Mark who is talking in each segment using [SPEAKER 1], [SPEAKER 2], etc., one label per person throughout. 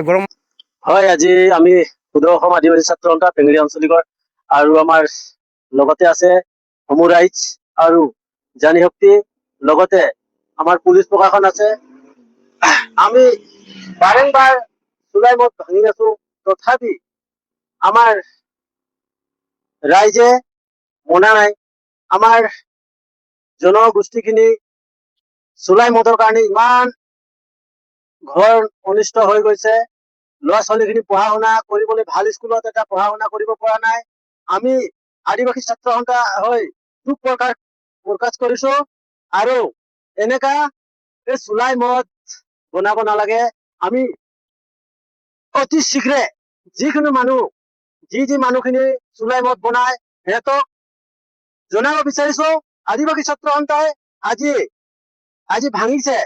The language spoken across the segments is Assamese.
[SPEAKER 1] গৰম
[SPEAKER 2] হয়, আজি আমি সুদূৰ অসম আদিবাসী ছাত্ৰ সন্থা পেঙেৰি আঞ্চলিকৰ আৰু আমাৰ লগতে আছে সমূহ ৰাইজ আৰু জানি শক্তি, লগতে আমাৰ পুলিচ প্ৰশাসন আছে। আমি বাৰম্বাৰ চুলাই মদ ভাঙি আছো, তথাপি আমাৰ ৰাইজে মনা নাই। আমাৰ জনগোষ্ঠীখিনি চুলাই মদৰ কাৰণে ইমান ঘৰ অনিষ্ট হৈ গৈছে। ল'ৰা ছোৱালীখিনি পঢ়া শুনা কৰিবলৈ ভাল স্কুলত এটা পঢ়া শুনা কৰিব পৰা নাই। আমি আদিবাসী ছাত্ৰ সন্থা হৈ দুখ প্ৰকাশ কৰিছো আৰু এনেকা এই চুলাই মদ বনাব নালাগে। আমি অতি শীঘ্ৰে যিকোনো মানুহ যি মানুহখিনি চুলাই মদ বনাই সিহঁতক জনাব বিচাৰিছো। আদিবাসী ছাত্ৰ সন্থাই আজি ভাঙিছে,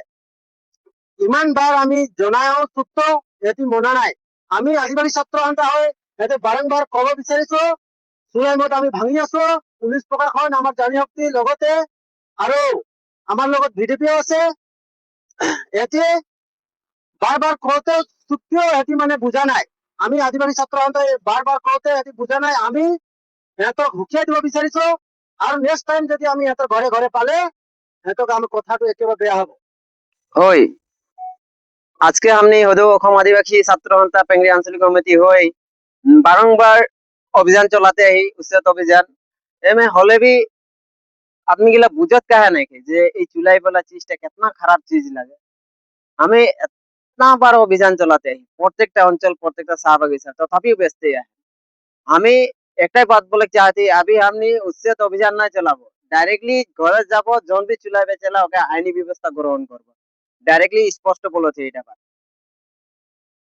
[SPEAKER 2] ইমান বাৰ আমি জনাও সত্ত্বেও সিহঁতি মনা নাই। আমি আদিবাসী ছাত্ৰ সন্থা হৈ সিহঁতে বাৰম্বাৰ কব বিচাৰিছো, চুলাই মদ আমি ভাঙি আছো। পুলিচ প্ৰশাসন, আমাৰ জানি শক্তি লগতে আৰু আমাৰ লগত ভিডিপিও আছে। সিহঁতি বাৰ বাৰ কওঁতে চুক্তিও সিহঁতি মানে বুজা নাই। আমি আদিবাসী ছাত্ৰ সন্থাই বাৰ বাৰ কওঁতে সিহঁতি বুজা নাই। আমি সিহঁতক হুকিয়াই দিব বিচাৰিছো আৰু নেক্সট টাইম যদি আমি সিহঁতৰ ঘৰে ঘৰে পালে সিহঁতক আমি কথাটো একেবাৰে বেয়া হব।
[SPEAKER 3] হয়, আজকে हमने হদৌ অসম আদিবাসী ছাত্র সন্থা পেঙ্গরি আঞ্চলিক কমিটি হয়ে बारंबार अभियान चलाते ही उच्चत अभियान एमे हले भी आदमी गिला बुझत काहे नहीं कि जे ये चुलाई वाला चीज कितना खराब चीज लगे। हमें इतना बार अभियान चलाते ही प्रत्येकटा अंचल प्रत्येकटा चाह बगीचा तथापि बेचते हैं। हमें एकटाई बात बोले चाहते अभी हमने उच्चत अभियान ना चलाबो, डायरेक्टली घरे जाबो, जोन भी चुलाई बेचेला ओके आईनी व्यवस्था ग्रहण करबो। डायरेक्टली स्पष्ट बोलेছে এটা।